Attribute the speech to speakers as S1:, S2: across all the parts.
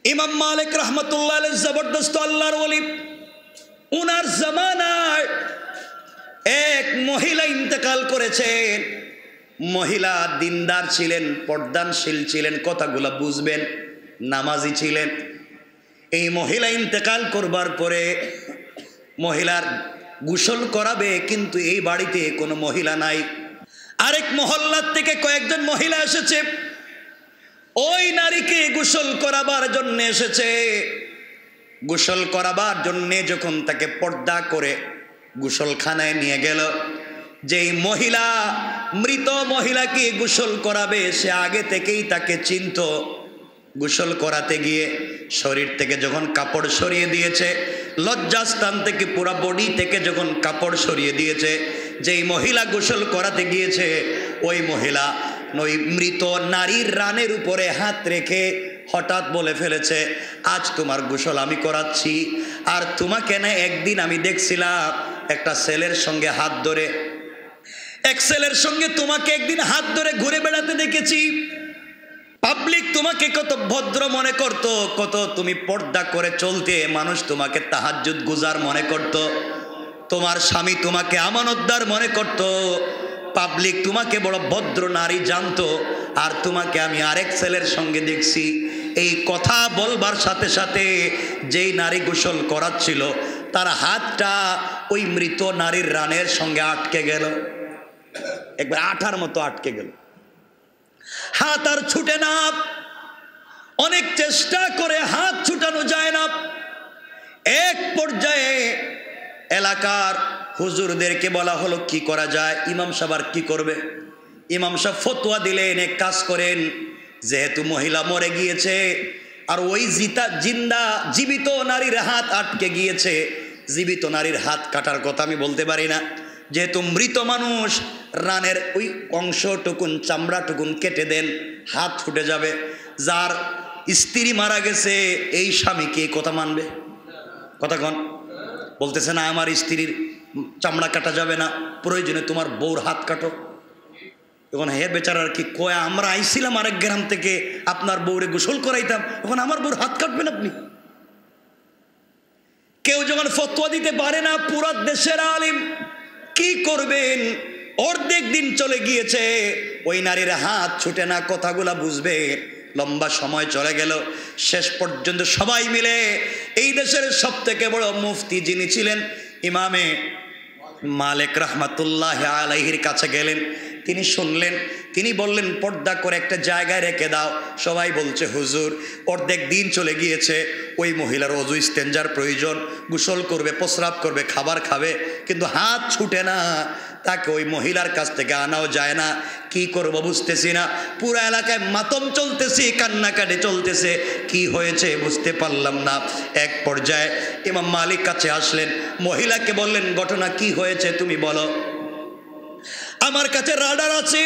S1: ইমাম মালিক রহমতুল্লাহ আলাইহি জবরদস্ত আল্লাহর ওলি। উনার জামানায় এক মহিলা ইন্তেকাল করেছেন। মহিলা দিনদার ছিলেন, পর্দানশীল ছিলেন, কথাগুলো বুঝবেন, নামাজি ছিলেন। এই মহিলা ইন্তেকাল করবার পরে মহিলার গোসল করাবে, কিন্তু এই বাড়িতে কোনো মহিলা নাই। আরেক মহল্লার থেকে কয়েকজন মহিলা এসেছে, ওই নারীকে গোসল করাবার জন্য এসেছে। গোসল করাবার জন্যে যখন তাকে পর্দা করে গোসলখানায় নিয়ে গেল, যেই মহিলা মৃত মহিলাকে গোসল করাবে সে আগে থেকেই তাকে চিনত। গোসল করাতে গিয়ে শরীর থেকে যখন কাপড় সরিয়ে দিয়েছে, লজ্জাস্থান থেকে পুরা বডি থেকে যখন কাপড় সরিয়ে দিয়েছে, যেই মহিলা গোসল করাতে গিয়েছে ওই মহিলা ওই মৃত নারীর রানের উপরে হাত রেখে হঠাৎ বলে ফেলেছে, আজ তোমার গোসল আমি করাচ্ছি। আর তোমাকে না একদিন আমি দেখছিলাম একটা ছেলের সঙ্গে হাত ধরে, এক ছেলের সঙ্গে তোমাকে একদিন হাত ধরে ঘুরে বেড়াতে দেখেছি। পাবলিক তোমাকে কত ভদ্র মনে করত, কত তুমি পর্দা করে চলতে, মানুষ তোমাকে তাহাজ্জুদ গুজার মনে করত, তোমার স্বামী তোমাকে আমানতদার মনে করত, পাবলিক তোমাকে বড় ভদ্র নারী জানতো। আর তোমাকে আমি আরেক ছেলের সঙ্গে দেখছি। এই কথা বলবার সাথে সাথে যেই নারী গোসল করাচ্ছিল তার হাতটা ওই মৃত নারীর রানের সঙ্গে আটকে গেল, একবার আঠার মতো আটকে গেল। হাত আর ছুটে না, অনেক চেষ্টা করে হাত ছুটানো যায় না। এক পর্যায়ে এলাকার হুজুরদেরকে বলা হলো কি করা যায়। ইমাম সাহেব আর কি করবে? ইমাম সাহেব ফতোয়া দিলেন, এক কাজ করেন, যেহেতু মহিলা মরে গিয়েছে আর ওই জীবিত নারীর হাত আটকে গিয়েছে, জীবিত নারীর হাত কাটার কথা আমি বলতে পারি না, যেহেতু মৃত মানুষ, রানের ওই অংশটুকুন চামড়াটুকুন কেটে দেন, হাত ছুটে যাবে। যার স্ত্রী মারা গেছে এই স্বামীকে কথা মানবে? কথা কন বলতেছে না, আমার স্ত্রীর চামড়া কাটা যাবে না, প্রয়োজনে তোমার বউর হাত কাটো। এখন হে বেচারার কি কয়, আমরা আইছিলাম আরেক গ্রাম থেকে আপনার বউরে গোসল করাইতাম, এখন আমার বউর হাত কাটবেন আপনি? কেউ যখন ফতোয়া দিতে পারে না, পুরো দেশের আলিম কি করবেন? অর্ধেক দিন চলে গিয়েছে, ওই নারীর হাত ছুটে না, কথাগুলা বুঝবে। লম্বা সময় চলে গেল, শেষ পর্যন্ত সবাই মিলে এই দেশের সব থেকে বড় মুফতি যিনি ছিলেন ইমামে মালিক রহমতুল্লাহ আলাইহির কাছে গেলেন। তিনি শুনলেন, তিনি বললেন পর্দা করে একটা জায়গায় রেখে দাও। সবাই বলছে হুজুর অর্ধেক দিন চলে গিয়েছে, ওই মহিলার ওযু ইস্তেঞ্জার প্রয়োজন, গোসল করবে, প্রস্রাব করবে, খাবার খাবে, কিন্তু হাত ছুটে না, তাকে ওই মহিলার কাছ থেকে আনাও যায় না। কি করব বুঝতেছি না, পুরো এলাকায় মাতম চলতেছে, কান্নাকাটি চলতেছে, কি হয়েছে বুঝতে পারলাম না। এক পর্যায়ে ইমাম মালিক কাছে আসলেন, মহিলাকে বললেন ঘটনা কি হয়েছে তুমি বলো। আমার কাছে রাডার আছে,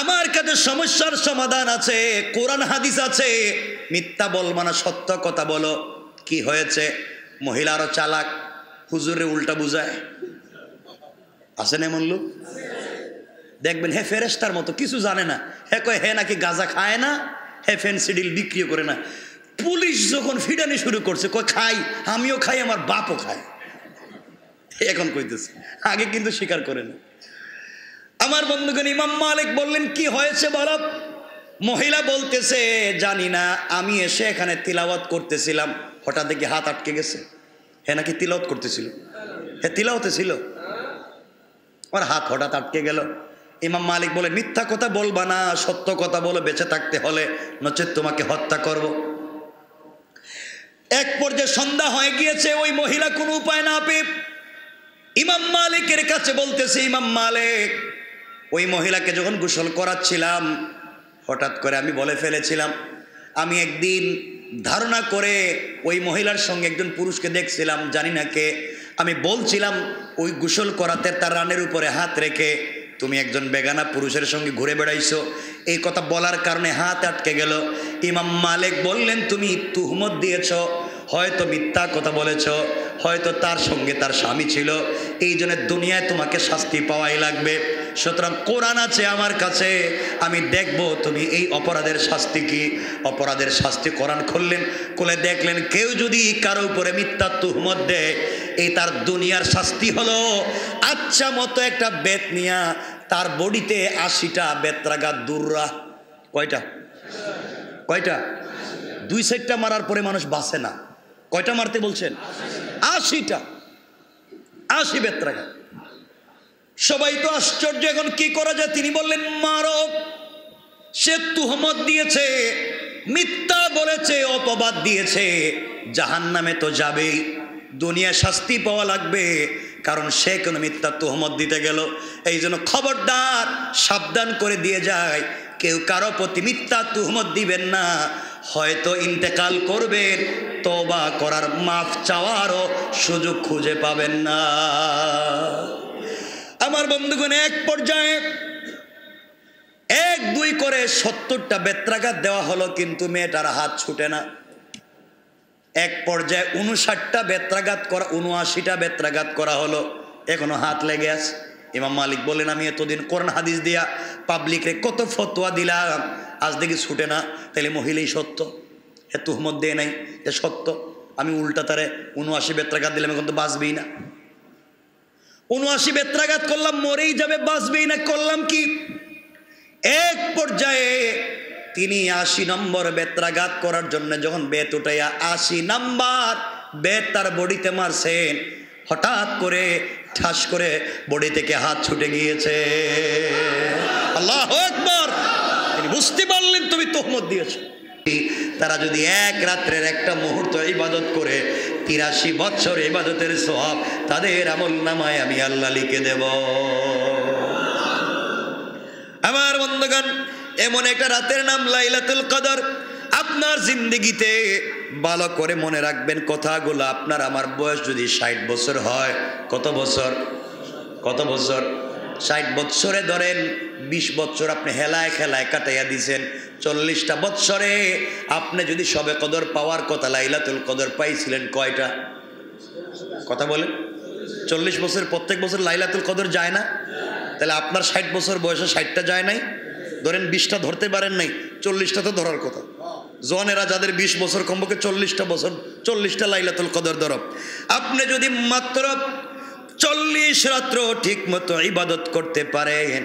S1: আমার কাছে সমস্যার সমাধান আছে, কোরআন হাদিস আছে, মিথ্যা বলবো না, সত্য কথা বলো, কি হয়েছে। মহিলা আরো চালাক, হুজুরে উল্টা বুঝায়। আছে না এমন লোক? দেখবেন হে ফেরেশতার মতো, কিছু জানে না, হে কয় হে নাকি গাঁজা খায় না, হে ফেন্সিডিল বিক্রিও করে না। পুলিশ যখন ফিডানি শুরু করছে, কয় খাই, আমিও খাই, আমার বাপও খায়, এখন কইতেছে, আগে কিন্তু স্বীকার করে না। আমার বন্ধুগণ, ইমাম মালিক বললেন কি হয়েছে বলো। মহিলা বলতেছে জানি না, আমি এসে এখানে তিলাওয়াত করতেছিলাম, হঠাৎ দেখি হাত আটকে গেছে। হে নাকি তিলাওয়াত করতেছিল, হে তিলাওয়াতে ছিল, আমার হাত হঠাৎ আটকে গেল। ইমাম মালিক বলে মিথ্যা কথা বলবা না, সত্য কথা বলো, বেঁচে থাকতে হলে, নচেত তোমাকে হত্যা করব। এক পর্যায়ে সন্ধ্যা হয়ে গিয়েছে, ওই মহিলা কোনো উপায় না পেয়ে ইমাম মালিকের কাছে বলতেছে, ইমাম মালিক ওই মহিলাকে যখন গোসল করাচ্ছিলাম হঠাৎ করে আমি বলে ফেলেছিলাম, আমি একদিন ধারণা করে ওই মহিলার সঙ্গে একজন পুরুষকে দেখছিলাম, জানি না কে, আমি বলছিলাম ওই গোসল করাতে তার রানের উপরে হাত রেখে তুমি একজন বেগানা পুরুষের সঙ্গে ঘুরে বেড়াইছো, এই কথা বলার কারণে হাত আটকে গেল। ইমাম মালিক বললেন তুমি তুহমত দিয়েছ, হয়তো মিথ্যা কথা বলেছ, হয়তো তার সঙ্গে তার স্বামী ছিল, এই জন্য দুনিয়ায় তোমাকে শাস্তি পাওয়াই লাগবে। সুতরাং কোরআন আছে আমার কাছে, আমি দেখব তুমি এই অপরাধের শাস্তি কি। অপরাধের শাস্তি কোরআন খুললেন, খুলে দেখলেন কেউ যদি কারো উপরে মিথ্যা তুহমত দেয়, এই তার দুনিয়ার শাস্তি হলো আচ্ছা মতো একটা বেত নিয়া তার বডিতে 80টা বেত্রাঘাত দূররা। কয়টা? কয়টা? 2 সাইডটা মারার পরে মানুষ বাঁচে না। কয়টা মারতে বলছেন? 80টা। 80 বেত্রাঘাত। সবাই তো আশ্চর্য, এখন কি করা যায়? তিনি বললেন মারো। সে তুহমত দিয়েছে, মিথ্যা বলেছে, অপবাদ দিয়েছে, জাহান্নামে তো যাবেই, দুনিয়া শাস্তি পাওয়া লাগবে, কারণ সে কোনো মিথ্যা তুহমত দিতে গেল। এই জন্য খবরদার, সাবধান করে দিয়ে যায়, কেউ কারো প্রতি মিথ্যা তুহমত দিবেন না। হয়তো ইন্তেকাল করবেন, তওবা করার, মাফ চাওয়ারও সুযোগ খুঁজে পাবেন না। আমার বন্ধুগণ, এক পর্যায়ে 1-2 করে 70টা বেত্রাঘাত দেওয়া হলো, কিন্তু মেয়েটার হাত ছুটে না। এক পর্যায়ে 59টা বেত্রাঘাত করা, 79টা বেত্রাঘাত করা হলো, এখনো হাত লেগে আছে। ইমাম মালিক বলেন, আমি এতদিন কোরআন হাদিস দিয়া পাবলিকরে কত ফতোয়া দিলাম, আজ দেখি ছুটে না, তাহলে মহিলাই সত্য, এ তুহমত দেয় নাই, এ সত্য। আমি উল্টা তারে 79 বেত্রাঘাত দিলাম, এখন তো বাঁচবেই না। 79 বেত্রাঘাত করলাম, মরেই যাবে, বাঁচবেই না, করলাম কি? এক পর্যায়ে তিনি 80 নম্বর বেত্রাঘাত করার জন্য যখন বেত উঠাইয়া 80 নাম্বার বেত তার বডিতে মারছেন, হঠাৎ করে ঠাস করে বডি থেকে হাত ছুটে গিয়েছে। আল্লাহু আকবার! তিনি বুঝতে পারলেন তুমি তুহমত দিয়েছো। তারা যদি এক রাত্রের একটা মুহূর্ত ইবাদত করে 83 বছর ইবাদতের সওয়াব তাদের আমলনামায় আমি আল্লাহ লিখে দেব। আমার বন্ধুগণ, এমন একটা রাতের নাম লাইলাতুল কদর। আপনার জিন্দেগিতে ভালো করে মনে রাখবেন কথাগুলো। আপনার আমার বয়স যদি 60 বছর হয়, কত বছর? কত বছর? 60 বছরে ধরেন 20 বছর আপনি হেলায় খেলায় কাটাইয়া দিয়েছেন। 40টা বছরে আপনি যদি সবে কদর পাওয়ার কথা, লাইলাতুল কদর পাইছিলেন কয়টা? কথা বলেন। 40 বছর, প্রত্যেক বছর লাইলাতুল কদর যায় না? তাহলে আপনার 60 বছর বয়সে 60টা যায় নাই, ধরেন 20টা ধরতে পারেন নাই, 40টা তো ধরার কথা। জওয়ানেরা যাদের 20 বছর, কমপক্ষে 40টা বছর, 40টা লাইলাতুল কদর ধরো। আপনি যদি মাত্র 40 রাত্র ঠিক মতো ইবাদত করতে পারেন,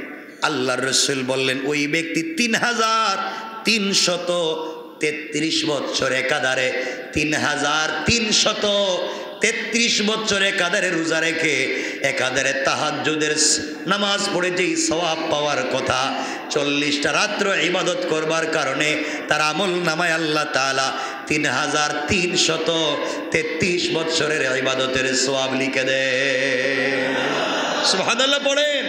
S1: আল্লাহর রাসূল বললেন ওই ব্যক্তি 3333 বছর একাধারে, 3333 বছর একাধারে রোজা রেখে একাধারে তাহাজ্জুদের নামাজ পড়ে যেই সওয়াব পাওয়ার কথা, 40টা রাত্র ইবাদত করবার কারণে তার আমল নামায় আল্লাহ তাআলা 3333 বছরের ইবাদতের সওয়াব লিখে দেয়। সুবহানাল্লাহ পড়েন।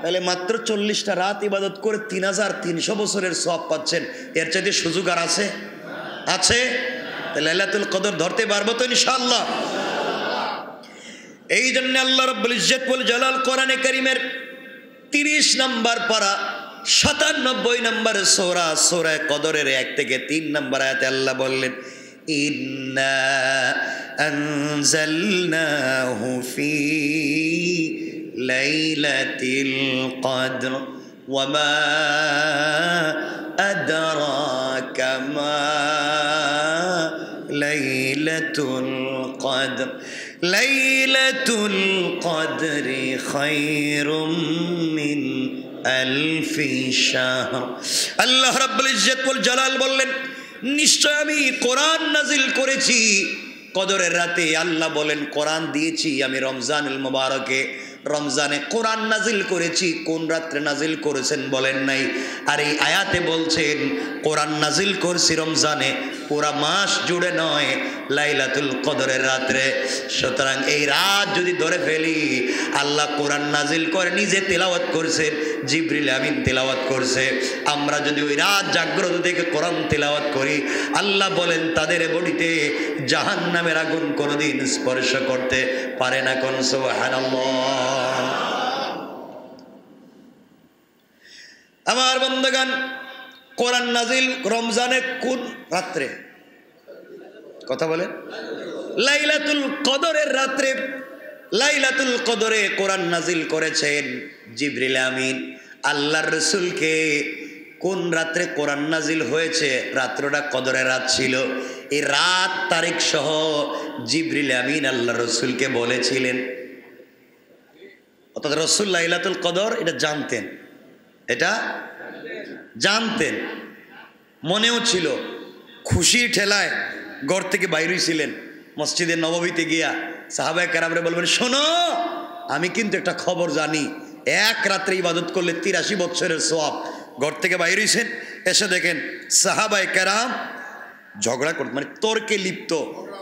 S1: তাহলে মাত্র 40টা রাত ইবাদত করে 3300 বছরের সওয়াব পাচ্ছেন, এর চাইতে সুযোগ আর আছে? আছে? তাহলে লাইলাতুল কদর ধরতে পারবো তো ইনশাআল্লাহ? এই জন্য আল্লাহ রাব্বুল ইজ্জত ওয়াল জালাল কোরআনে কারীমের 30 নম্বর পারা 97 নম্বর সূরা, সূরা কদরের 1 থেকে 3 নম্বর আয়াতে আল্লাহ বললেন, ইন্না আনজালনাহু ফি লাইলাতিল কদর ওয়া মা আদরাকা মা লাইলাতুল কদর লাইলাতুল কদরি খায়রুম মিন আলফি শাহর। আল্লাহ রাব্বুল ইজ্জত ওয়াল জালাল বললেন, নিশ্চয় আমি কোরআন নাজিল করেছি কদরের রাতে। আল্লাহ বলেন কোরআন দিয়েছি আমি রমজানুল মুবারকে, রমজানে কোরআন নাজিল করেছি। কোন রাত্রে নাজিল করেছেন বলেন নাই, আর এই আয়াতে বলছেন কোরআন নাজিল করছি রমজানে, পুরা মাস জুড়ে নয়, লাইলাতুল কদরের রাত্রে। সুতরাং এই রাত যদি ধরে ফেলি, আল্লাহ কোরআন নাজিল করে নিজে তেলাওয়াত করছেন, জিবরিল আমিন তেলাওয়াত করছে। আমরা যদি ওই রাত জাগ্রত থেকে কোরআন তেলাওয়াত করি, আল্লাহ বলেন তাদের বডিতে জাহান্নামের আগুন কোনোদিন স্পর্শ করতে পারে না। কোন সুবহানাল্লাহ। আমার বন্ধুগণ, কোরআন নাজিল রমজানের কোন রাত্রে? কথা বলে লাইলাতুল কদরের রাত্রে। লাইলাতুল কদরে কোরআন নাজিল করেছেন জিবরিল আমিন আল্লাহর রাসূলকে। কোন রাত্রে কোরআন নাজিল হয়েছে? রাত্রটা কদরের রাত ছিল। এই রাত তারিখ সহ জিবরিল আমিন আল্লাহর রাসূলকে বলেছিলেন। অর্থাৎ রাসূল লাইলাতুল কদর এটা জানতেন, এটা জানতেন, মনেও ছিল। খুশির ঠেলায় ঘর থেকে বাইর হইছিলেন, মসজিদে নববীতে গিয়া সাহাবায়ে কেরামরে বলবেন, শোনো আমি কিন্তু একটা খবর জানি, এক রাত্রে ইবাদত করলে 83 বছরের সওয়াব। ঘর থেকে বাইর হইছেন, এসে দেখেন সাহাবায়ে কেরাম ঝগড়া করতে, মানে তর্কে লিপ্ত,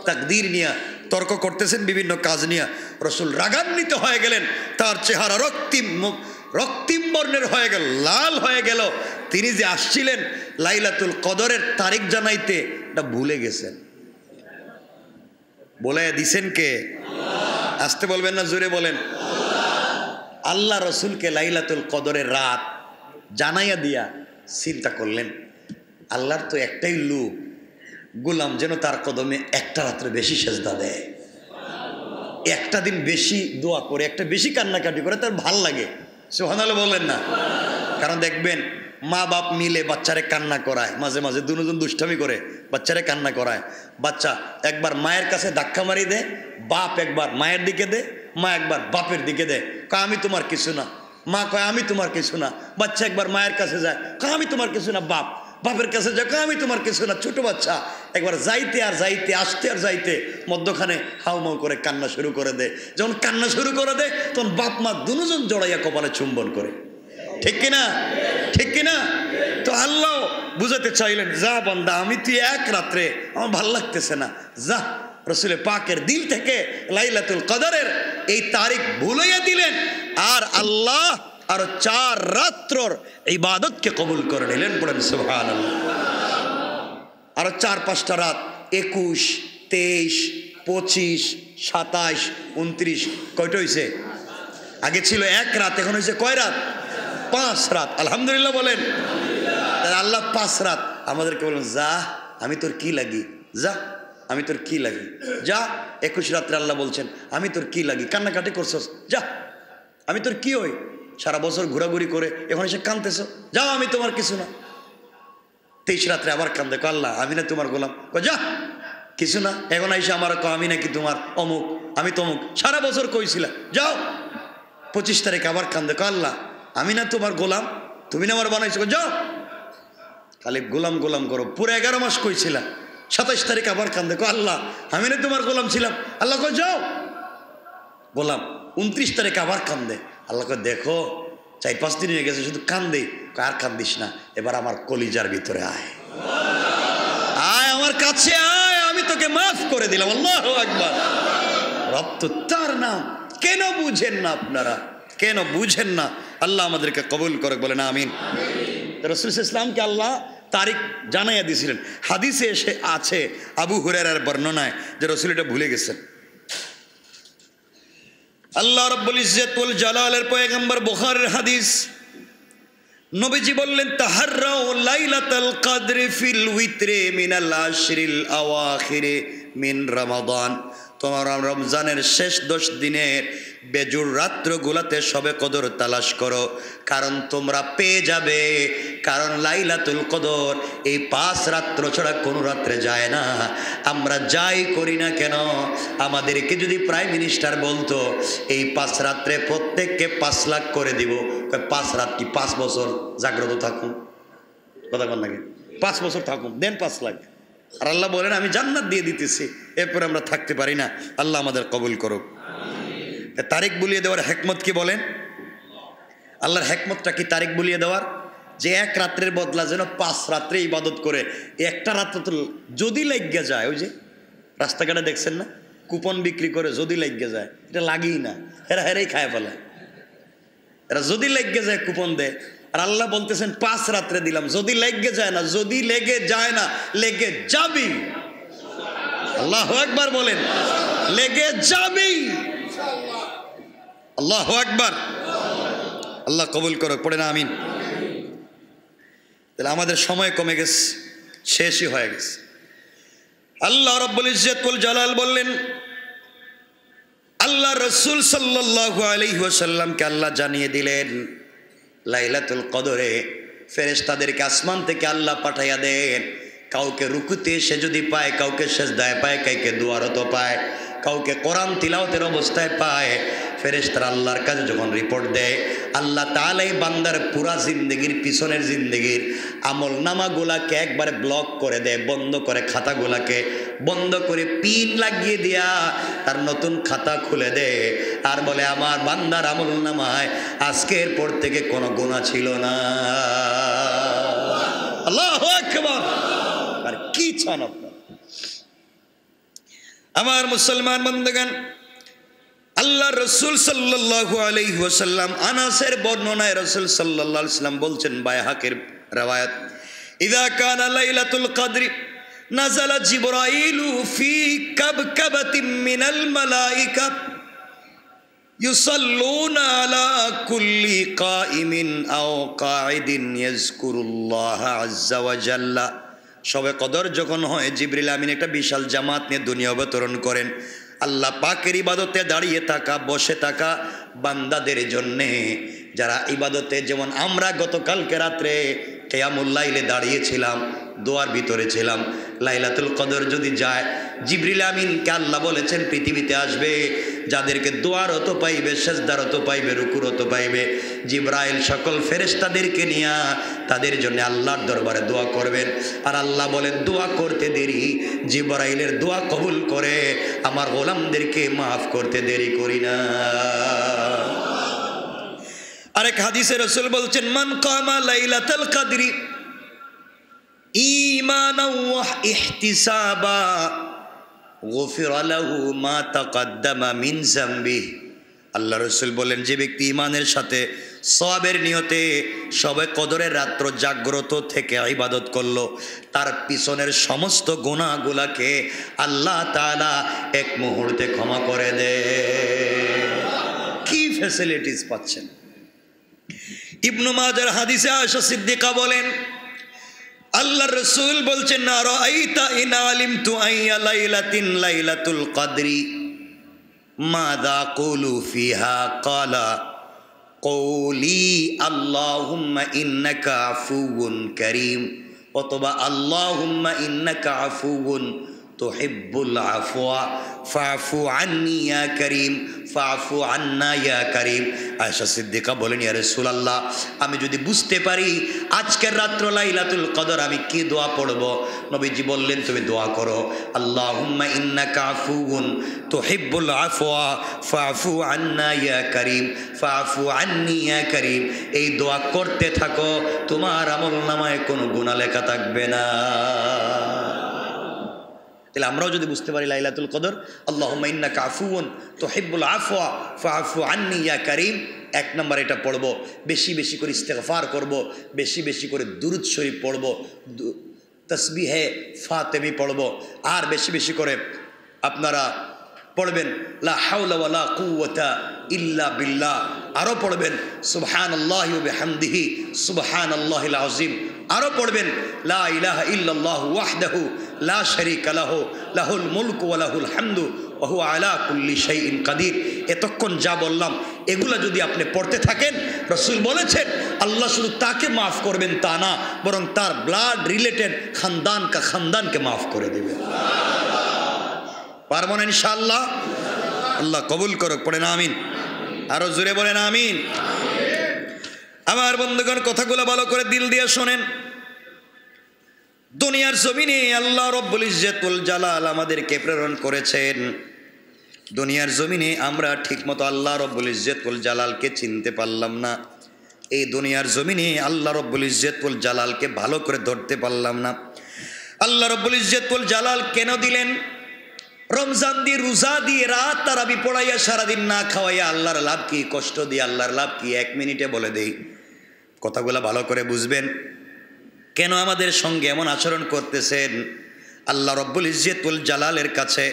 S1: তাকদীর নিয়ে তর্ক করতেছেন, বিভিন্ন কাজ নিয়ে। রাসূল রাগান্বিত হয়ে গেলেন, তার চেহারা রক্তিম বর্ণের হয়ে গেল, লাল হয়ে গেল। তিনি যে আসছিলেন লাইলাতুল কদরের তারিখ জানাইতে, এটা ভুলে গেছেন। বলে দিছেন কে? আসতে বলবেন না, জোরে বলেন। আল্লাহ রসুলকে লাইলাতুল কদরের রাত জানাইয়া দিয়া চিন্তা করলেন, আল্লাহর তো একটাই লোক, গোলাম যেন তার কদমে একটা রাত্রে বেশি সেজদা দেয়, একটা দিন বেশি দোয়া করে, একটা বেশি কান্নাকাটি করে, তার ভাল লাগে। সুবহানাল্লাহ বলেন না? কারণ দেখবেন মা বাপ মিলে বাচ্চারে কান্না করায়, মাঝে মাঝে দুজন দুষ্টামি করে বাচ্চারে কান্না করায়। বাচ্চা একবার মায়ের কাছে ধাক্কা মারি দেয়, বাপ একবার মায়ের দিকে দেয়, মা একবার বাপের দিকে দেয়, কয় আমি তোমার কিছু না। মা কয় আমি তোমার কিছু না। বাচ্চা একবার মায়ের কাছে যায়, কয় আমি তোমার কিছু না। বাপ বাপের কাছে যায়, কয় আমি তোমার কিছু না। ছোট বাচ্চা একবার যাইতে আর যাইতে, আসতে আর যাইতে, মধ্যখানে হাউমাউ করে কান্না শুরু করে দেয়। যখন কান্না শুরু করে দেয়, তখন বাপ মা দুজন জড়াইয়া কপালে চুম্বন করে। ঠিক কিনা? ঠিক কিনা? তো আল্লাহ বুঝাতে চাইলেন, যা বান্দা, আমি তুই এক রাত্রে, আমার ভাল লাগতেছে না, যা। রসুল পাকের দিল থেকে লাইলাতুল কদরের এই তারিখ ভুলাইয়া দিলেন, আর আল্লাহ আর 4 রাত্রর ইবাদতকে কবুল করে নিলেন। বলেন সুবহানাল্লাহ। আর 4-5টা রাত, 21, 23, 25, 27, 29, কয়টা হয়েছে? আগে ছিল 1 রাত, এখন হয়েছে কয় রাত? 5 রাত। আলহামদুলিল্লাহ বলেন। আল্লাহ 5 রাত আমাদেরকে বলেন, যা আমি তোর কি লাগি, যা আমি তোর কি লাগি, যা। 21 রাত্রে আল্লাহ বলছেন, আমি তোর কি লাগি, কান্নাকাটি করছস, যা আমি তোর কি হই, সারা বছর ঘোরাঘুরি করে এখন এসে কাঁদতেছ, যাও আমি তোমার কিছু না। 23 রাত্রে আবার কান্দে, আল্লাহ আমি না তোমার গোলাম, যা কিছু না। এখন আইসা আমার আমি নাকি তোমার অমুক, আমি তমুক, সারা বছর কইছিলাম, যাও। 25 তারিখ আবার কান্দে, আল্লাহ আমি না তোমার গোলাম, তুমি না আমার বানাইছো, যাও। খালি গোলাম গোলাম করো, পুরো 11 মাস কইছিলাম। 27 তারিখ আবার কান্দে, আল্লাহ আমি না তোমার গোলাম ছিলাম, আল্লাহ কই যাও গোলাম। 29 তারিখ আবার কান্দে, আল্লাহ কই দেখো 4-5 দিন হয়ে গেছে শুধু কান্দে, আর কান্দিস না, এবার আমার কলিজার ভিতরে আয়, আয় আমার কাছে আয়, আমি তোকে মাফ করে দিলাম। আল্লাহু আকবার। রব তো তার নাম। কেন বুঝেন না আপনারা, কেন বুঝেন না? আল্লাহ আমাদেরকে কবুল করে, বলেন আমিন। রাসূল ইসলামকে আল্লাহ তারিখ জানাইয়া দিয়েছিলেন। হাদিসে এসে আছে, আবু হুরায়রার বর্ণনায়, যে রাসূল এটা ভুলে গেছেন। আল্লাহ রাব্বুল ইজ্জত ওয়াল জালালের পয়গম্বর, বুখারীর হাদিস, নবীজি বললেন, তাহাররাউ লাইলাতাল কদরি ফিল উইত্রে মিনাল আশরিল আওয়াখিরে মিন রমাদান। তোমার রমজানের শেষ 10 দিনের বেজুর রাত্রগুলাতে সবে কদর তালাশ করো, কারণ তোমরা পেয়ে যাবে। কারণ লাইলাতুল কদর এই 5 রাত্র ছাড়া কোনো রাত্রে যায় না। আমরা যাই করি না কেন, আমাদেরকে যদি প্রাইম মিনিস্টার বলতো এই 5 রাত্রে প্রত্যেককে 5 লাখ করে দিব, 5 রাত কি 5 বছর জাগ্রত থাকুন, কথা কন নাকি, 5 বছর থাকুন, দেন 5 লাখ। আর আল্লাহ বলেন আমি জান্নাত দিয়ে দিতেছি, এরপরে আমরা থাকতে পারি না। আল্লাহ আমাদের কবুল করুক। তারিখ বুলিয়ে দেওয়ার হেকমত কি বলেন? আল্লাহর হেকমতটা কি তারিখ বুলিয়ে দেওয়ার? যে 1 রাত্রের বদলা যেন 5 রাত্রে ইবাদত করে। একটা রাত্র তো যদি লাগিয়ে যায়, ওই যে রাস্তাঘাটে দেখছেন না, কুপন বিক্রি করে যদি লাগিয়ে যায়, এটা লাগেই না, এরা হেরাই খায় ফেলায়। এরা যদি লাগিয়ে যায় কুপন দেয়। আর আল্লাহ বলতেছেন 5 রাত্রে দিলাম, যদি লেগে যায় না, যদি লেগে যায় না, লেগে যাবি। আল্লাহু আকবার বলেন, লেগে যাবি। আল্লাহু আকবার। আল্লাহ কবুল করো, পড়ে না আমিন। তাহলে আমাদের সময় কমে গেছে, শেষই হয়ে গেছে। আল্লাহ রাব্বুল ইজ্জত ওয়াল জালাল বললেন, আল্লাহ রসুল সাল্লাল্লাহু আলাইহি ওয়াসাল্লামকে আল্লাহ জানিয়ে দিলেন লাইলাতুল কদরে ফেরেশতাদেরকে আসমান থেকে আল্লাহ পাঠাইয়া দেন। কাউকে রুকুতে সে যদি পায়, কাউকে সেজদায় পায়, কাউকে দুয়ারত পায়, কাউকে কোরআন তিলাওয়াতের অবস্থায় পায়। ফেরেশতারা আল্লাহর কাছে যখন রিপোর্ট দেয়, আল্লাহ তাআলা এই বান্দার পুরা জিন্দেগির পিছনের জিন্দেগির আমল নামাগুলাকে একবারে ব্লক করে দেয়, বন্ধ করে, খাতাগুলাকে বন্ধ করে পিন লাগিয়ে দিয়া তার নতুন খাতা খুলে দেয় আর বলে আমার বান্দার আমল নামায় আজকের পর থেকে কোনো গুনাহ ছিল না। আল্লাহু আকবার। আর কি চান আপনার? আমার মুসলমান বন্ধুগণ, আল্লাহ রসুল সাল্লাল্লাহু আলাইহি ওয়াসাল্লাম আনাসের বর্ণনায় রসুল সাল্লাল্লাহু আলাইহি ওয়াসাল্লাম বলছেন, বাইহাকির রওয়ায়াত, ইযা কানা লাইলাতুল কদরি নাযালা জিবরাইলু ফি কাবকাবাতিন মিনাল মালাইকা ইউসাল্লুনা আলা কুল্লি কাইমিন আও কাঈদিন ইয়াযকুরুল্লাহ আযজা ওয়া জাল্লা। শবে কদর যখন হয়, জিবরিল আমিন একটা বিশাল জামাত নিয়ে দুনিয়া অবতরণ করেন। আল্লাহ পাকের ইবাদতে দাঁড়িয়ে থাকা, বসে থাকা বান্দাদের জন্যে, যারা ইবাদতে, যেমন আমরা গতকালকে রাত্রে কিয়ামুল লাইলে দাঁড়িয়েছিলাম, দোয়ার ভিতরে ছিলাম। লাইলাতুল কদর যদি যায়, জিবরিল আমিনকে আল্লাহ বলেছেন পৃথিবীতে আসবে, যাদেরকে দোয়ারত পাইবে, সেজদারত পাইবে, রুকুরত পাইবে, জিবরাইল সকল ফেরেশতাদেরকে নিয়ে তাদের জন্য আল্লাহর দরবারে দোয়া করবেন। আর আল্লাহ বলেন, দোয়া করতে দেরি, জিবরাইলের দোয়া কবুল করে আমার গোলামদেরকে মাফ করতে দেরি করি না। আরেক হাদিসে রাসূল বলছেন, মান কামা লাইলাতুল কদরি ঈমানাও ওয়া ইহতিসাবা গুফিরা লাহু মা তাকদ্দামা মিন যামবিহি। আল্লাহ রাসূল বলেন, যে ব্যক্তি ঈমানের সাথে সওয়াবের নিয়তে শবে কদরের রাত্র জাগ্রত থেকে ইবাদত করলো, তার পিছনের সমস্ত গুনাহগুলোকে আল্লাহ তাআলা এক মুহূর্তে ক্ষমা করে দেয়। কি ফ্যাসিলিটিস পাচ্ছেন! ইবনু মাজার হাদিসে আয়েশা সিদ্দিকা বলেন, আল্লাহ রসুল বলছেন, আরাআইতা ইন আলিমতু আইয়া লাইলাতিন লাইলাতুল কদরি মাযা কুলু ফিহা ক্বালা কওলি আল্লাহুম্মা ইন্নাকা আফুউন কারীম অথবা আল্লাহুম্মা ইন্নাকা আফুউন তুহিব্বুল আফওয়া ফাফু আন্নি ইয়া করিম ফাফু আন্না ইয়া করিম। আয়েশা সিদ্দিকা বলেন, ইয়া রাসূলুল্লাহ, আমি যদি বুঝতে পারি আজকের রাত্র লাইলাতুল কদর আমি কি দোয়া পড়ব, নবীজি বললেন, তুমি দোয়া করো, আল্লাহুম্মা ইন্নাকা আফুউন তুহিব্বুল আফওয়া ফাফু আন্না ইয়া করিম ফাফু আন্নি ইয়া করিম। এই দোয়া করতে থাকো, তোমার আমলনামায় কোনো গুনাহ লেখা থাকবে না। তাহলে আমরাও যদি বুঝতে পারি লাইলাতুল কদর, আল্লাহুম্মা ইন্নাকা আফুউন তুহিব্বুল আফওয়া ফাআফু আন্নি ইয়া কারীম, এক নম্বর এটা পড়ব। বেশি বেশি করে ইস্তেগফার করব, বেশি বেশি করে দুরূদ শরীফ পড়ব, তাসবিহে ফাতেমি পড়ব, আর বেশি বেশি করে আপনারা পড়বেন লা হাওলা ওয়ালা কুওয়াতা ইল্লা বিল্লাহ, আরও পড়বেন সুবহানাল্লাহি ওয়া বিহামদিহি সুবহানাল্লাহিল আযীম, আরও পড়বেন লা ইলাহা ইল্লাল্লাহু ওয়াহদাহু লা শারীকা লাহু লাহুল মুলকু ওয়া লাহুল হামদু ওয়া হুয়া আলা কুল্লি শাইইন কাদির। এতক্ষণ যা বললাম এগুলা যদি আপনি পড়তে থাকেন, রাসূল বলেছেন আল্লাহ শুধু তাকে মাফ করবেন তা না, বরং তার ব্লাড রিলেটেড খানদানকে মাফ করে দেবেন। পারবো না ইনশাআল্লাহ? আল্লাহ কবুল করুক, পড়েন আমিন। আরো জোরে বলেন আমিন। আমার বন্ধুগণ, কথাগুলো ভালো করে দিল দিয়ে শোনেন। দুনিয়ার জমিনে আল্লাহ রব্বুল ইজ্জতুল জালাল আমাদেরকে প্রেরণ করেছেন। দুনিয়ার জমিনে আমরা ঠিকমতো আল্লাহ রব্বুল ইজ্জতুল জালালকে চিনতে পারলাম না। এই দুনিয়ার জমিনে আল্লাহ রব্বুল ইজ্জতুল জালালকে ভালো করে ধরতে পারলাম না। আল্লাহ রব্বুল ইজ্জতুল জালাল কেন দিলেন? রমজান দিয়ে, রোজা দিয়ে, রাত তারাবি পড়াইয়া, সারাদিন না খাওয়াইয়া আল্লাহর লাভ কি? কষ্ট দিয়ে আল্লাহর লাভ কি? 1 মিনিটে বলে দেই, কথাগুলো ভালো করে বুঝবেন। কেন আমাদের সঙ্গে এমন আচরণ করতেছেন? আল্লাহ রব্বুল ইজ্জতুল জালালের কাছে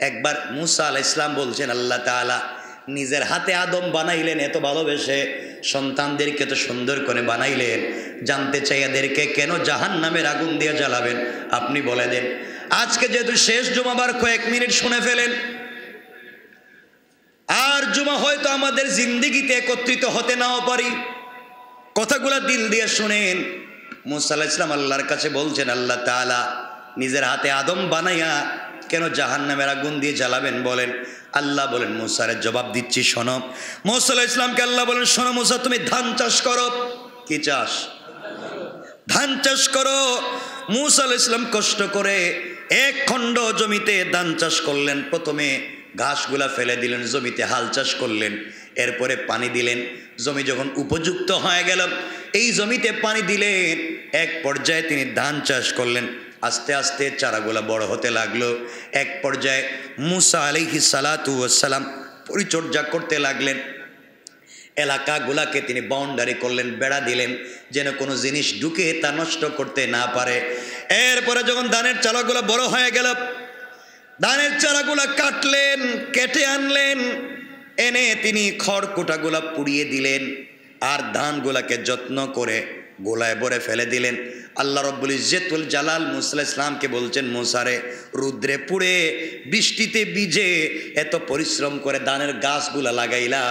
S1: একবার মুসা আলাইহিস সালাম বলছেন, আল্লাহ তাআলা নিজের হাতে আদম বানাইলেন, এত ভালোবেসে সন্তানদেরকে তো সুন্দর করে বানাইলেন, জানতে চাই এদেরকে কেন জাহান্নামের আগুন দিয়ে জ্বালাবেন? আপনি বলে দেন। আজকে যেহেতু শেষ জুমাবার, কয়েক মিনিট শুনে ফেলেন। আর জুমা হয়তো আমাদের জিন্দেগিতে একত্রিত হতে নাও পারি। কথাগুলা দিল দিয়ে শুনেন। মুসা আলাইহিস সালাম আল্লাহর কাছে বলছেন, আল্লাহ তাআলা নিজের হাতে আদম বানাইয়া কেন জাহান্নামের আগুন দিয়ে জ্বালাবেন বলেন? আল্লাহ বলেন, মুসারে জবাব দিচ্ছি শোনো। মুসা আলাইহিস সালামকে আল্লাহ বলেন, শোনো মুসা, তুমি ধান চাষ করো। কি চাষ? ধান চাষ করো। মুসা আলাইহিস সালাম কষ্ট করে এক খণ্ড জমিতে ধান চাষ করলেন। প্রথমে ঘাসগুলা ফেলে দিলেন, জমিতে হাল চাষ করলেন, এরপরে পানি দিলেন। জমি যখন উপযুক্ত হয়ে গেল, এই জমিতে পানি দিলেন। এক পর্যায়ে তিনি ধান চাষ করলেন। আস্তে আস্তে চারাগুলা বড় হতে লাগলো। এক পর্যায়ে মুসা আলাইহিস সালাতু ওয়াস সালাম পরিচর্যা করতে লাগলেন। এলাকাগুলাকে তিনি বাউন্ডারি করলেন, বেড়া দিলেন, যেন কোনো জিনিস ঢুকে তা নষ্ট করতে না পারে। এরপরে যখন ধানের চারাগুলা বড় হয়ে গেল, ধানের চারাগুলা কাটলেন, কেটে আনলেন, এনে তিনি খড়কুটাগুলা পুড়িয়ে দিলেন। আর ধানগুলাকে যত্ন করে গোলায় ভরে ফেলে দিলেন। আল্লাহ রব্বুল ইজ্জতুল জালাল মুসা আলাইহিস সালামকে বলছেন, মুসারে রুদ্রে পুড়ে বৃষ্টিতে ভিজে এত পরিশ্রম করে ধানের গাছগুলা লাগাইলা,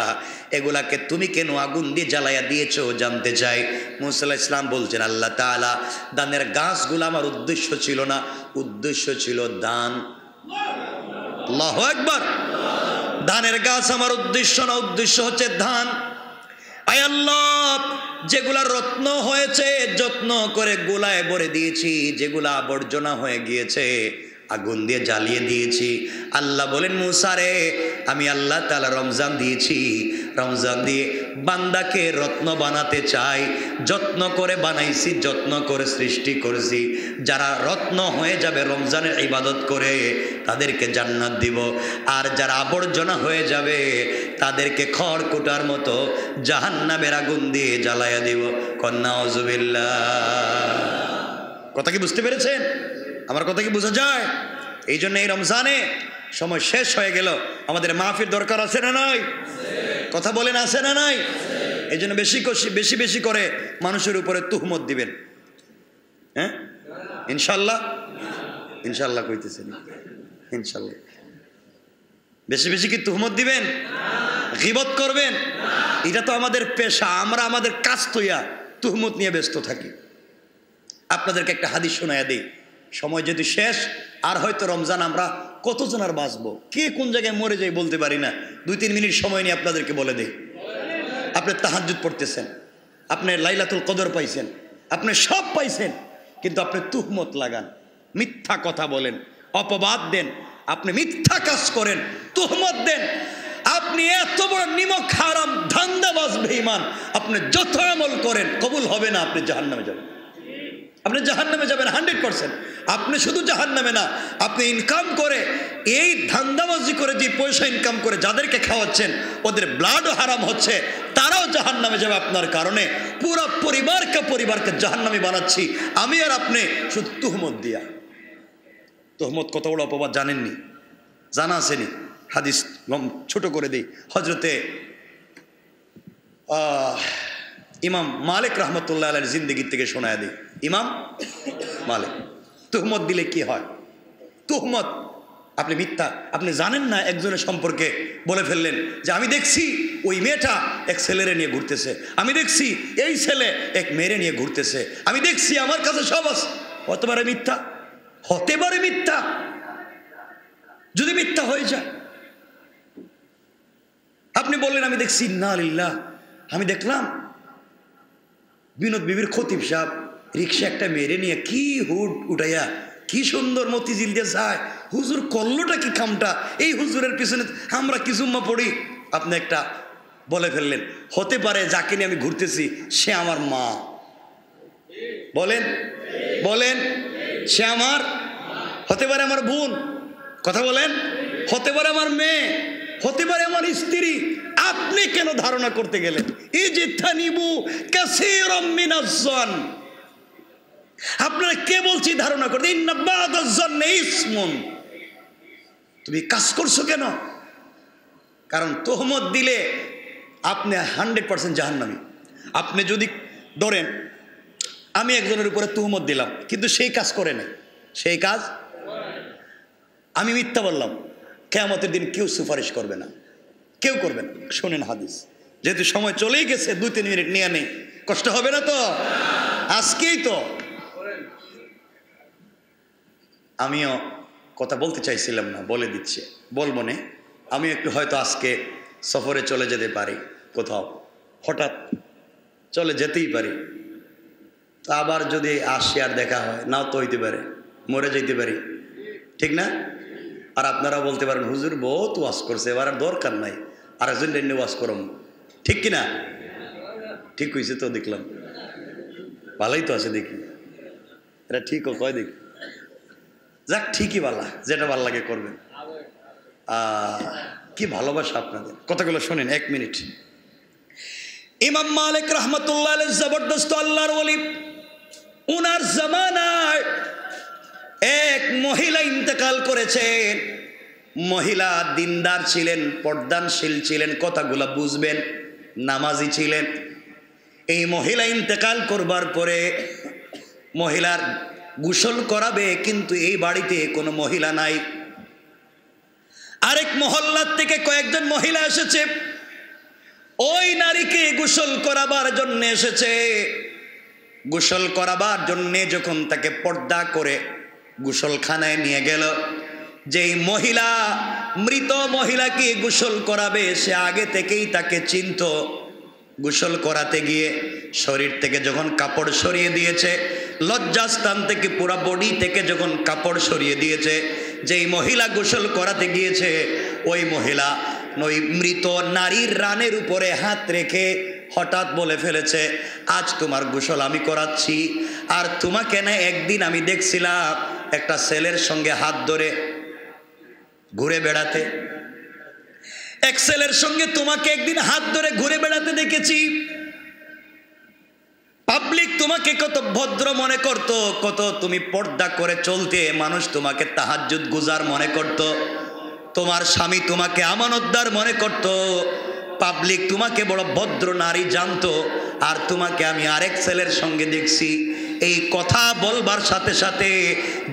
S1: এগুলাকে তুমি কেন আগুন দিয়ে জ্বালাইয়া দিয়েছো জানতে চাই। মুসা আলাইহিস সালাম বলছেন, আল্লাহ তাআলা ধানের গাছগুলো আমার উদ্দেশ্য ছিল না, উদ্দেশ্য ছিল ধান। আল্লাহু আকবার। ধানের গাছ আমার উদ্দেশ্য না, উদ্দেশ্য হচ্ছে ধান। আয় আল্লাহ, যেগুলা রত্ন হয়েছে যত্ন করে গোলায় ভরে দিয়েছি, যেগুলা আবর্জনা হয়ে গিয়েছে আগুন দিয়ে জ্বালিয়ে দিয়েছি। আল্লাহ বলেন, মুসা রে, আমি আল্লাহ তাআলা রমজান দিয়েছি, রমজান দিয়ে বান্দাকে রত্ন বানাতে চাই। যত্ন করে বানাইছি, যত্ন করে সৃষ্টি করেছি। যারা রত্ন হয়ে যাবে রমজানের ইবাদত করে, তাদেরকে জান্নাত দিব। আর যারা আবর্জনা হয়ে যাবে তাদেরকে খড়কুটার মতো জাহান্নামের আগুন দিয়ে জ্বালাইয়া দিব। নাউযুবিল্লাহ। কথা কি বুঝতে পেরেছেন? আমার কথা কি বোঝা যায়? এই জন্য এই রমজানে সময় শেষ হয়ে গেল, আমাদের মাহফিল দরকার আছে না নাই? কথা বলেন, আছে না নাই? এই জন্য বেশি বেশি করে মানুষের উপরে তুহমত দিবেন। হ্যাঁ, ইনশাল্লাহ। ইনশাল্লাহ কইতেছেন, ইনশাল্লাহ। বেশি বেশি কি তুহমত দিবেন? গীবত করবেন? এটা তো আমাদের পেশা। আমরা আমাদের কাজ তৈয়া তুহমত নিয়ে ব্যস্ত থাকি। আপনাদেরকে একটা হাদিস শোনায়া দিই। সময় যদি শেষ, আর হয়তো রমজান আমরা কতজন আর বাঁচবো, কে কোন জায়গায় মরে যাই বলতে পারি না। 2-3 মিনিট সময় নিয়ে আপনাদেরকে বলে দেই। আপনি তাহাজ্জুদ পড়তেছেন, আপনি লাইলাতুল কদর পাইছেন, আপনি সব পাইছেন, কিন্তু আপনি তুহমত লাগান, মিথ্যা কথা বলেন, অপবাদ দেন, আপনি মিথ্যা কাজ করেন, তুহমত দেন, আপনি এত বড় নিমক হারাম ধান্দাবাজ বেঈমান, আপনি যত আমল করেন কবুল হবে না, আপনি জাহান্নামে যাবেন। আপনি জাহান্নামে যাবেন 100%। আপনি শুধু জাহান্নামে না, আপনি ইনকাম করে এই ধান্দাবাজি করে যে পয়সা ইনকাম করে যাদেরকে খাওয়াচ্ছেন, ওদের ব্লাডও হারাম হচ্ছে, তারাও জাহান্নামে যাবে আপনার কারণে। পুরো পরিবারকে জাহান্নামী বানাচ্ছি আমি আর আপনি, শুধু তুহমত দিয়া। তুহমত কত বড় অপবাদ জানেননি? জানা আসেনি? হাদিস ছোট করে দিই। হজরতে ইমাম মালিক রহমতুল্লাহ আলাইহির জিন্দেগি থেকে শোনায় দিই। ইমাম মালিক, তুহমত দিলে কি হয়? তুহমত, আপনি মিথ্যা, আপনি জানেন না, একজনের সম্পর্কে বলে ফেললেন যে আমি দেখছি ওই মেয়েটা এক ছেলেরে নিয়ে ঘুরতেছে, আমি দেখছি এই ছেলে এক মেয়েরে নিয়ে ঘুরতেছে, আমি দেখছি, আমার কাছে সব আছে। হতে পারে মিথ্যা, হতে পারে মিথ্যা। যদি মিথ্যা হয়ে যায়, আপনি বললেন আমি দেখছি, ইন্না লিল্লাহ, আমি দেখলাম বিনোদ বিবির খতিব সাহেব রিক্সা একটা মেরে নিয়ে কি হুড উঠাইয়া কি সুন্দর মতিঝিল দিয়ে যায়, হুজুর করলোটা কি কামটা, এই হুজুরের পিছনে আমরা কি জুম্মা পড়ি। আপনি একটা বলে ফেললেন, হতে পারে যাকে নিয়ে আমি ঘুরতেছি সে আমার মা। বলেন বলেন, সে আমার, হতে পারে আমার বোন, কথা বলেন, হতে পারে আমার মেয়ে, হতে পারে আমার স্ত্রী। আপনি কেন ধারণা করতে গেলেন? ইজতানিবু কাসীরাম মিনাজ জন, আপনারা কে বলছি ধারণা করতে? ইন্না বাদাজ জন্নি ইসমুন। তুমি কাজ করছো কেন? কারণ তোহমত দিলে আপনি 100% জাহান্নামী। আপনি যদি ধরেন আমি একজনের উপরে তোহমত দিলাম, কিন্তু সেই কাজ করে নাই, সেই কাজ আমি মিথ্যা বললাম, কিয়ামতের দিন কেউ সুপারিশ করবে না। কেউ করবেন। শোনেন হাদিস, যেহেতু সময় চলেই গেছে, 2-3 মিনিট নিয়ে নেই, কষ্ট হবে না তো? আজকেই তো আমিও কথা বলতে চাইছিলাম না, বলে দিচ্ছি, বলবো না। আমি একটু হয়তো আজকে সফরে চলে যেতে পারি, কোথাও হঠাৎ চলে যেতেই পারি। তো আবার যদি আসি আর দেখা হয়, নাও তো হইতে পারে, মরে যেতে পারি, ঠিক না? আর আপনারা বলতে পারেন হুজুর বহুত ওয়াজ করছে, এবার আর দরকার নাই, আর একজন ডেন্ডে ওয়াজ করম, ঠিক কিনা? ঠিক হয়েছে তো, দেখলাম ভালোই তো আছে, দেখি এটা ঠিক কয়, দেখি যাক, ঠিকই বালা, যেটা ভাল লাগে করবেন। কি ভালোবাসা আপনাদের। কথাগুলো শোনেন, 1 মিনিট। ইমাম মালিক রহমতুল্লাহ আলাইহি জবরদস্ত আল্লাহর ওলি, উনার জামানায় এক মহিলা ইন্তেকাল করেছেন। মহিলা দিনদার ছিলেন, পর্দানশীল ছিলেন, কথাগুলো বুঝবেন, নামাজি ছিলেন। এই মহিলা ইন্তেকাল করবার পরে মহিলার গোসল করাবে, কিন্তু এই বাড়িতে কোনো মহিলা নাই। আরেক মহল্লার থেকে কয়েকজন মহিলা এসেছে, ওই নারীকে গোসল করাবার জন্য এসেছে। গোসল করাবার জন্য যখন তাকে পর্দা করে গোসলখানায় নিয়ে গেল, যেই মহিলা মৃত মহিলাকে গোসল করাবে, সে আগে থেকেই তাকে চিনত। গোসল করাতে গিয়ে শরীর থেকে যখন কাপড় সরিয়ে দিয়েছে, লজ্জাস্থান থেকে পুরো বডি থেকে যখন কাপড় সরিয়ে দিয়েছে, যেই মহিলা গোসল করাতে গিয়েছে, ওই মহিলা ওই মৃত নারীর রানের উপরে হাত রেখে হঠাৎ বলে ফেলেছে, আজ তোমার গোসল আমি করাচ্ছি। আর তোমাকে না একদিন আমি দেখছিলাম একটা ছেলের সঙ্গে হাত ধরে ঘুরে বেড়াতে, এক ছেলের সঙ্গে তোমাকে একদিন হাত ধরে ঘুরে বেড়াতে দেখেছি। পাবলিক তোমাকে কত ভদ্র মনে করত, কত তুমি পর্দা করে চলতে, মানুষ তোমাকে তাহাজ্জুদ গুজার মনে করত, তোমার স্বামী তোমাকে আমানতদার মনে করত, পাবলিক তোমাকে বড় ভদ্র নারী জানতো। আর তোমাকে আমি আরেক ছেলের সঙ্গে দেখছি। এই কথা বলবার সাথে সাথে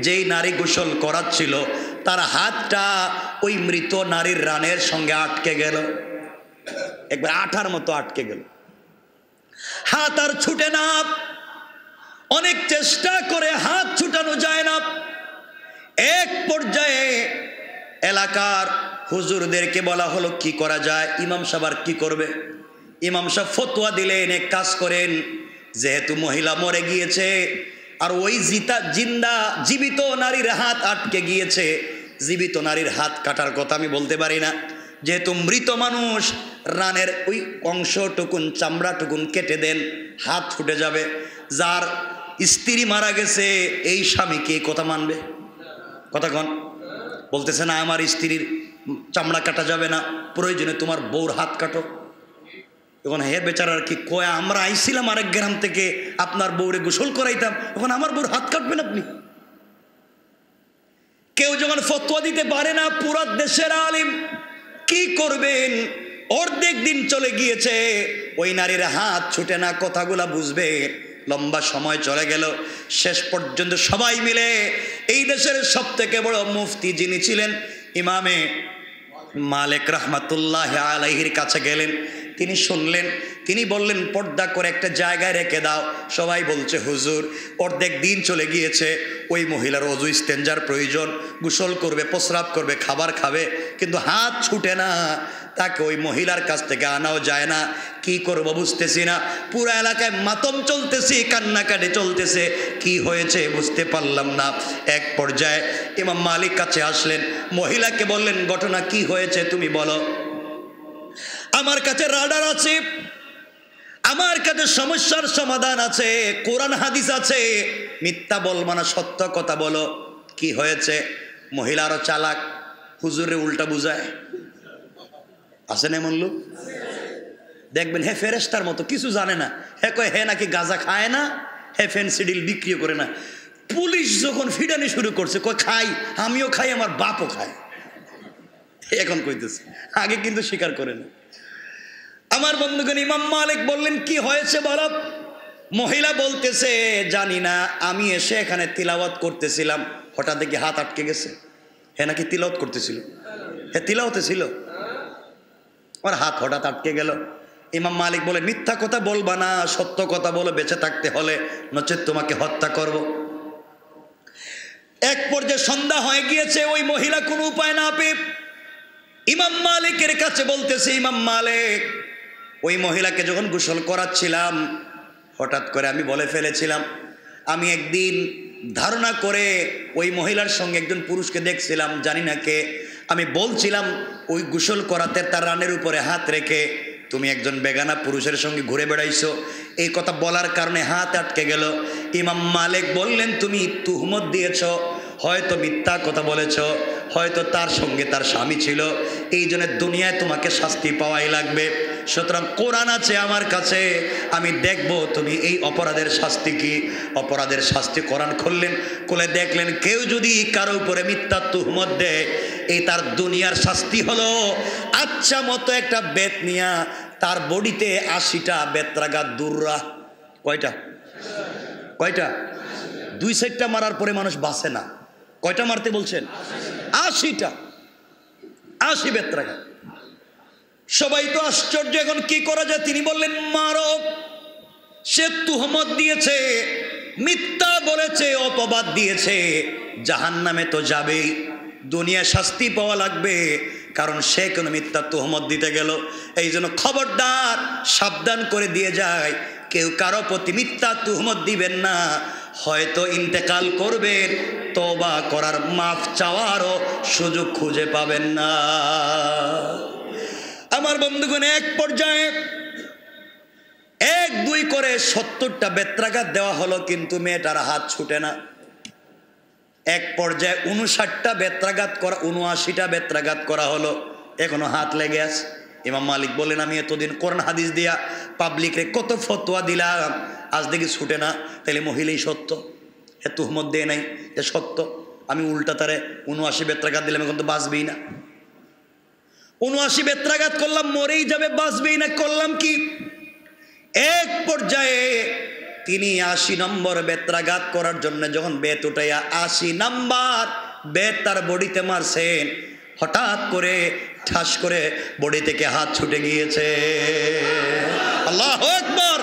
S1: যেই নারী গোসল করাচ্ছিল, তার হাতটা ওই মৃত নারীর রানের সঙ্গে আটকে গেল, একবার আঠার মতো আটকে গেল। হাত আর ছুটে না, অনেক চেষ্টা করে হাত ছুটানো যায় না। এক পর্যায়ে এলাকার হুজুরদেরকে বলা হলো কি করা যায়। ইমাম সাহেব আর কি করবে? ইমাম সাহেব ফতোয়া দিলেন, এক কাজ করেন, যেহেতু মহিলা মরে গিয়েছে আর ওই জীবিত নারীর হাত আটকে গিয়েছে, জীবিত নারীর হাত কাটার কথা আমি বলতে পারি না, যেহেতু মৃত মানুষ, রানের ওই অংশটুকুন চামড়াটুকুন কেটে দেন, হাত ফুটে যাবে। যার স্ত্রী মারা গেছে এই স্বামীকে কথা মানবে? কথা কন, বলতেছে না আমার স্ত্রীর চামড়া কাটা যাবে না, প্রয়োজনে তোমার বউর হাত কাটো। এখন হে বেচারার কি কয়, আমরা আইছিলাম আরেক গ্রাম থেকে আপনার বউরে গোসল করাইতাম, এখন আমার বউর হাত কাটবেন আপনি? কেউ যখন ফতোয়া দিতে পারে না, পুরো দেশের আলিম কি করবেন? অর্ধেক দিন চলে গিয়েছে, ওই নারীর হাত ছুটে না, কথাগুলা বুঝবে। লম্বা সময় চলে গেল, শেষ পর্যন্ত সবাই মিলে এই দেশের সব থেকে বড় মুফতি যিনি ছিলেন ইমামে মালিক রহমাতুল্লাহ আলাইহির কাছে গেলেন। তিনি শুনলেন, তিনি বললেন পর্দা করে একটা জায়গায় রেখে দাও। সবাই বলছে হুজুর অর্ধেক দিন চলে গিয়েছে, ওই মহিলার অজু ইস্তেঞ্জার প্রয়োজন, গোসল করবে, প্রস্রাব করবে, খাবার খাবে, কিন্তু হাত ছুটে না, তাকে ওই মহিলার কাছ থেকে আনাও যায় না। কি করবো বুঝতেছি না, পুরো এলাকায় মাতম চলতেছে, কান্নাকাটি চলতেছে, কি হয়েছে বুঝতে পারলাম না। এক পর্যায়ে ইমাম মালিক কাছে আসলেন, মহিলাকে বললেন ঘটনা কি হয়েছে তুমি বলো। আমার কাছে রাডার আছে, আমার কাছে সমস্যার সমাধান আছে, কোরআন হাদিস আছে, মিথ্যা বলবো না, সত্য কথা বলো, কি হয়েছে। মহিলা আরো চালাক, হুজুরে উল্টা বুঝায়। আছেন এমন লোক, দেখবেন হে ফেরেশতার মতো, কিছু জানে না। হে কয় হে নাকি গাঁজা খায় না, হে ফেন্সিডিল বিক্রিও করে না। পুলিশ যখন ফিডানি শুরু করছে, কয় খাই, আমিও খাই, আমার বাপও খায়। এখন কইতেছে, আগে কিন্তু স্বীকার করে না। আমার বন্ধুগণ, ইমাম মালিক বললেন কি হয়েছে বলো। মহিলা বলতেছে জানি না, আমি এসে এখানে তিলাওয়াত করতেছিলাম, হঠাৎ দেখি হাত আটকে গেছে। হে নাকি তিলাওয়াত করতেছিল, হে তিলাওয়াতে ছিল। ওর হাত হঠাৎ আটকে গেল। ইমাম মালিক বলে, মিথ্যা কথা বলবা না, সত্য কথা বলো বেঁচে থাকতে হলে, নচেৎ তোমাকে হত্যা করব। এক পর্যায়ে সন্ধ্যা হয়ে গিয়েছে, ওই মহিলা কোনো উপায় না পেয়ে ইমাম মালিকের কাছে বলতেছে, ইমাম মালিক, ওই মহিলাকে যখন গোসল করাচ্ছিলাম হঠাৎ করে আমি বলে ফেলেছিলাম, আমি একদিন ধারণা করে ওই মহিলার সঙ্গে একজন পুরুষকে দেখছিলাম, জানি না কে। আমি বলছিলাম ওই গোসল করাতে তার রানের উপরে হাত রেখে তুমি একজন বেগানা পুরুষের সঙ্গে ঘুরে বেড়াইছো। এই কথা বলার কারণে হাত আটকে গেল। ইমাম মালিক বললেন, তুমি তুহমত দিয়েছ, হয়তো মিথ্যা কথা বলেছ, হয়তো তার সঙ্গে তার স্বামী ছিল, এই জন্য দুনিয়ায় তোমাকে শাস্তি পাওয়াই লাগবে। সুতরাং কোরআন আছে আমার কাছে, আমি দেখব তুমি এই অপরাধের শাস্তি কি। অপরাধের শাস্তি কোরআন খুললেন, খুলে দেখলেন কেউ যদি কারো উপরে মিথ্যা তুহমত দেয়, এই তার দুনিয়ার শাস্তি হলো আচ্ছা মতো একটা বেত নিয়া তার বডিতে 80টা বেত্রাঘাত দুররা। কয়টা? 2 সাইডটা মারার পরে মানুষ বাঁচে না। কয়টা মারতে বলছেন? 80টা, 80 বেত্রাঘাত। সবাই তো আশ্চর্য, এখন কি করা যায়? তিনি বললেন, মারো। সে তুহমত দিয়েছে, মিথ্যা বলেছে, অপবাদ দিয়েছে, জাহান্নামে তো যাবেই, দুনিয়া শাস্তি পাওয়া লাগবে, কারণ সে কোনো মিথ্যা তুহমত দিতে গেল। এই জন্য খবরদার, সাবধান করে দিয়ে যায়, কেউ কারো প্রতি মিথ্যা তুহমত দিবেন না। হয়তো ইন্তেকাল করবেন, তওবা করার, মাফ চাওয়ারও সুযোগ খুঁজে পাবেন না। আমার বন্ধুগণ, এক পর্যায়ে 1-2 করে 70টা বেত্রাঘাত দেওয়া হলো, কিন্তু মেয়েটার হাত ছুটে না। এক পর্যায়ে 59টা বেত্রাঘাত করা, 79টা বেত্রাঘাত করা হলো, এখনো হাত লেগে আছে। ইমাম মালিক বললেন, আমি এতদিন কোরআন হাদিস দিয়া পাবলিকরে কত ফতোয়া দিলাম, আজ দেখি ছুটে না, তাহলে মহিলাই সত্য, এ তুহমত দেয় নাই, এ সত্য। আমি উল্টা তারে 79 বেত্রাঘাত দিলাম, এখন তো বাঁচবেই না। 79 বেত্রাঘাত করলাম, মরেই যাবে, বাঁচবেই না, করলাম কি? এক পর্যায়ে তিনি 80 নম্বর বেত্রাঘাত করার জন্য যখন বেত উঠাইয়া 80 নাম্বার বেত তার বডিতে মারছেন, হঠাৎ করে ঠাস করে বডি থেকে হাত ছুটে গিয়েছে। আল্লাহু আকবার!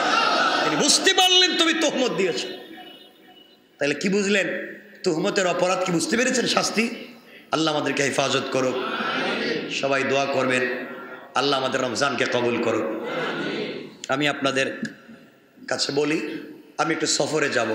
S1: তিনি বুঝতে পারলেন তুমি তুহমত দিয়েছো। তাহলে কি বুঝলেন? তুহমতের অপরাধ কি বুঝতে পেরেছেন? শাস্তি। আল্লাহ আমাদেরকে হেফাজত করুক। সবাই দোয়া করবেন, আল্লাহ আমাদের রমজানকে কবুল করুক। আমি আপনাদের কাছে বলি, আমি একটু সফরে যাব।